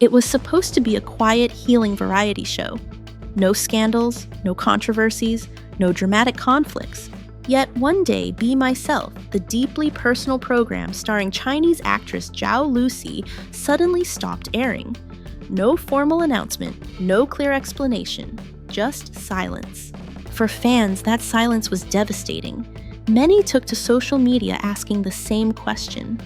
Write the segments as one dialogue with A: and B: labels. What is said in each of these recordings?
A: It was supposed to be a quiet, healing variety show. No scandals, no controversies, no dramatic conflicts. Yet one day, Be Myself, the deeply personal program starring Chinese actress Zhao Lusi, suddenly stopped airing. No formal announcement, no clear explanation, just silence. For fans, that silence was devastating. Many took to social media asking the same question.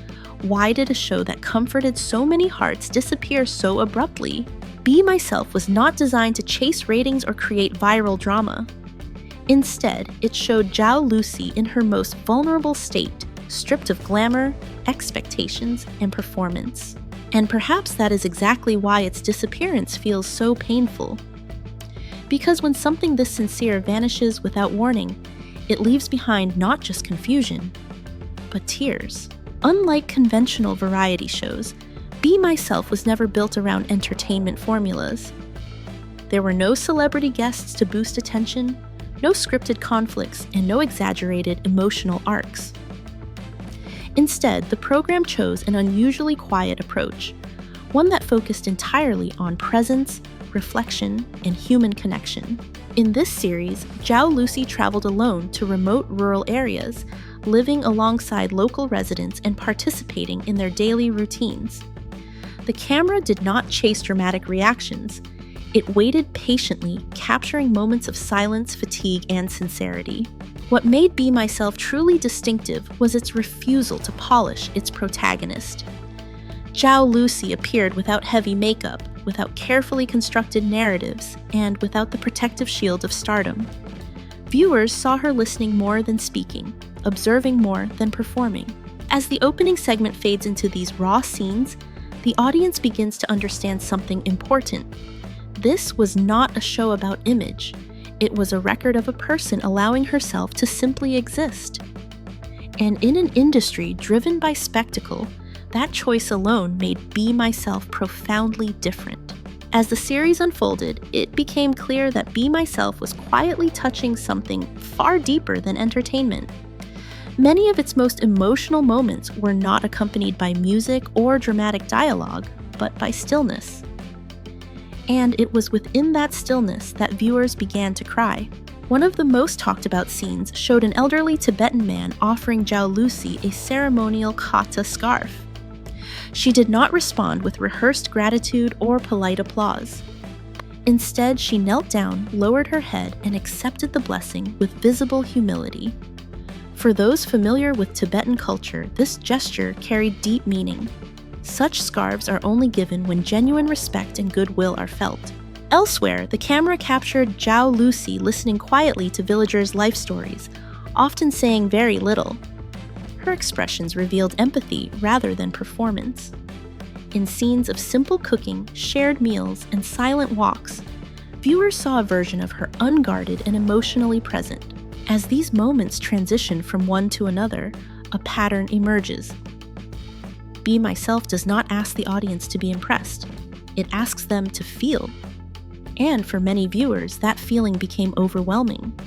A: Why did a show that comforted so many hearts disappear so abruptly? Be Myself was not designed to chase ratings or create viral drama. Instead, it showed Zhao Lusi in her most vulnerable state, stripped of glamour, expectations, and performance. And perhaps that is exactly why its disappearance feels so painful. Because when something this sincere vanishes without warning, it leaves behind not just confusion, but tears. Unlike conventional variety shows, Be Myself was never built around entertainment formulas. There were no celebrity guests to boost attention, no scripted conflicts, and no exaggerated emotional arcs. Instead, the program chose an unusually quiet approach, one that focused entirely on presence, reflection, and human connection. In this series, Zhao Lusi traveled alone to remote rural areas, living alongside local residents and participating in their daily routines. The camera did not chase dramatic reactions. It waited patiently, capturing moments of silence, fatigue, and sincerity. What made Be Myself truly distinctive was its refusal to polish its protagonist. Zhao Lusi appeared without heavy makeup, without carefully constructed narratives, and without the protective shield of stardom. Viewers saw her listening more than speaking, observing more than performing. As the opening segment fades into these raw scenes, the audience begins to understand something important. This was not a show about image. It was a record of a person allowing herself to simply exist. And in an industry driven by spectacle, that choice alone made Be Myself profoundly different. As the series unfolded, it became clear that Be Myself was quietly touching something far deeper than entertainment. Many of its most emotional moments were not accompanied by music or dramatic dialogue, but by stillness. And it was within that stillness that viewers began to cry. One of the most talked about scenes showed an elderly Tibetan man offering Zhao Lusi a ceremonial kata scarf. She did not respond with rehearsed gratitude or polite applause. Instead, she knelt down, lowered her head, and accepted the blessing with visible humility. For those familiar with Tibetan culture, this gesture carried deep meaning. Such scarves are only given when genuine respect and goodwill are felt. Elsewhere, the camera captured Zhao Lusi listening quietly to villagers' life stories, often saying very little. Her expressions revealed empathy rather than performance. In scenes of simple cooking, shared meals, and silent walks, viewers saw a version of her unguarded and emotionally present. As these moments transition from one to another, a pattern emerges. Be Myself does not ask the audience to be impressed. It asks them to feel. And for many viewers, that feeling became overwhelming.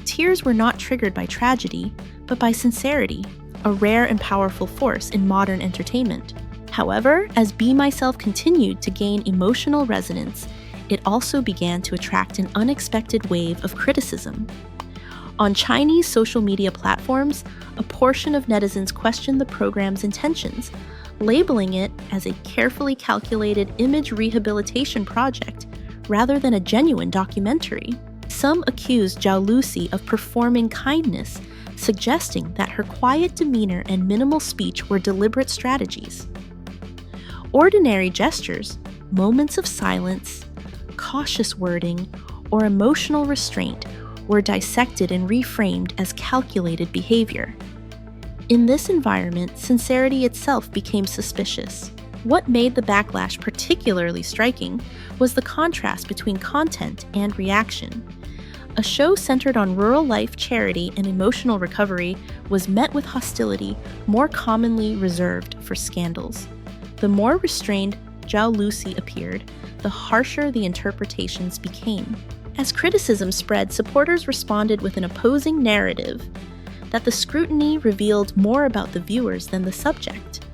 A: Tears were not triggered by tragedy, but by sincerity, a rare and powerful force in modern entertainment. However, as Be Myself continued to gain emotional resonance, it also began to attract an unexpected wave of criticism. On Chinese social media platforms, a portion of netizens questioned the program's intentions, labeling it as a carefully calculated image rehabilitation project rather than a genuine documentary. Some accused Zhao Lusi of performing kindness, suggesting that her quiet demeanor and minimal speech were deliberate strategies. Ordinary gestures, moments of silence, cautious wording, or emotional restraint were dissected and reframed as calculated behavior. In this environment, sincerity itself became suspicious. What made the backlash particularly striking was the contrast between content and reaction. A show centered on rural life, charity, and emotional recovery was met with hostility more commonly reserved for scandals. The more restrained Zhao Lusi appeared, the harsher the interpretations became. As criticism spread, supporters responded with an opposing narrative that the scrutiny revealed more about the viewers than the subject.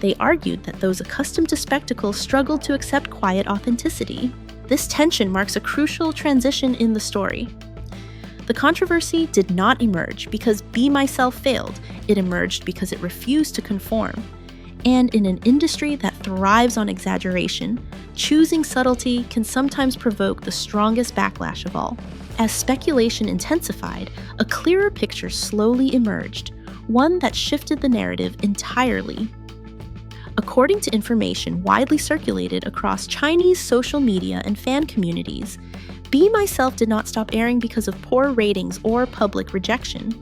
A: They argued that those accustomed to spectacle struggled to accept quiet authenticity. This tension marks a crucial transition in the story. The controversy did not emerge because Be Myself failed, it emerged because it refused to conform. And in an industry that thrives on exaggeration, choosing subtlety can sometimes provoke the strongest backlash of all. As speculation intensified, a clearer picture slowly emerged, one that shifted the narrative entirely. According to information widely circulated across Chinese social media and fan communities, Be Myself did not stop airing because of poor ratings or public rejection.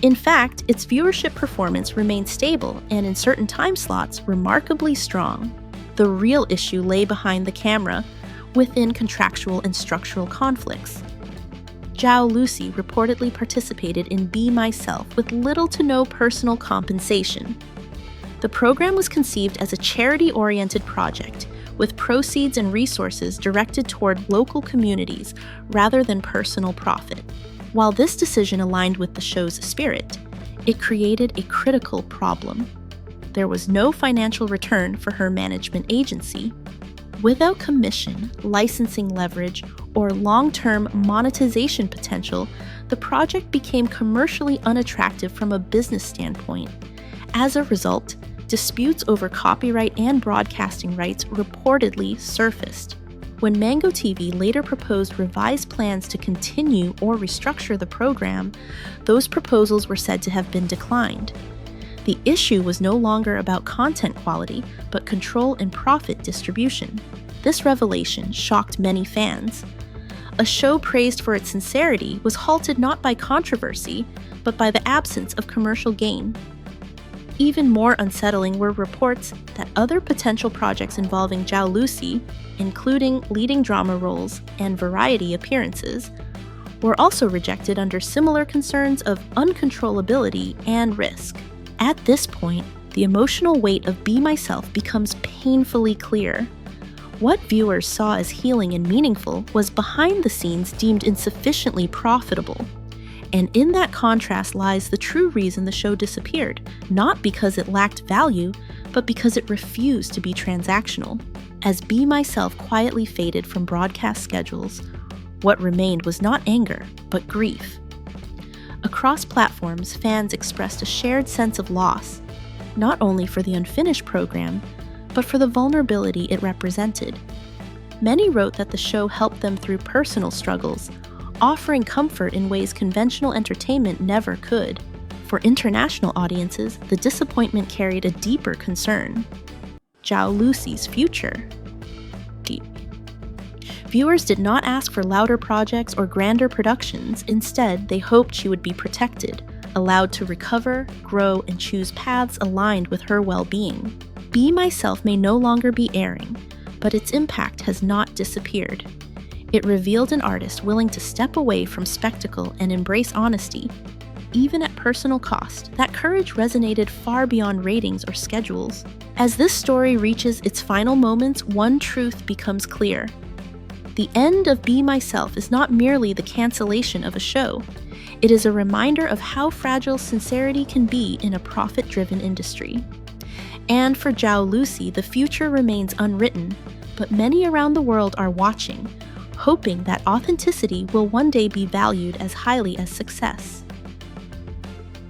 A: In fact, its viewership performance remained stable and in certain time slots remarkably strong. The real issue lay behind the camera, within contractual and structural conflicts. Zhao Lusi reportedly participated in Be Myself with little to no personal compensation. The program was conceived as a charity-oriented project, with proceeds and resources directed toward local communities rather than personal profit. While this decision aligned with the show's spirit, it created a critical problem. There was no financial return for her management agency. Without commission, licensing leverage, or long-term monetization potential, the project became commercially unattractive from a business standpoint. As a result, disputes over copyright and broadcasting rights reportedly surfaced. When Mango TV later proposed revised plans to continue or restructure the program, those proposals were said to have been declined. The issue was no longer about content quality, but control and profit distribution. This revelation shocked many fans. A show praised for its sincerity was halted not by controversy, but by the absence of commercial gain. Even more unsettling were reports that other potential projects involving Zhao Lusi, including leading drama roles and variety appearances, were also rejected under similar concerns of uncontrollability and risk. At this point, the emotional weight of Be Myself becomes painfully clear. What viewers saw as healing and meaningful was behind the scenes deemed insufficiently profitable. And in that contrast lies the true reason the show disappeared, not because it lacked value, but because it refused to be transactional. As Be Myself quietly faded from broadcast schedules, what remained was not anger, but grief. Across platforms, fans expressed a shared sense of loss, not only for the unfinished program, but for the vulnerability it represented. Many wrote that the show helped them through personal struggles, offering comfort in ways conventional entertainment never could. For international audiences, the disappointment carried a deeper concern: Zhao Lusi's future. Viewers did not ask for louder projects or grander productions. Instead, they hoped she would be protected, allowed to recover, grow, and choose paths aligned with her well-being. Be Myself may no longer be airing, but its impact has not disappeared. It revealed an artist willing to step away from spectacle and embrace honesty, even at personal cost. That courage resonated far beyond ratings or schedules. As this story reaches its final moments, one truth becomes clear. The end of Be Myself is not merely the cancellation of a show. It is a reminder of how fragile sincerity can be in a profit-driven industry. And for Zhao Lusi, the future remains unwritten, but many around the world are watching, hoping that authenticity will one day be valued as highly as success.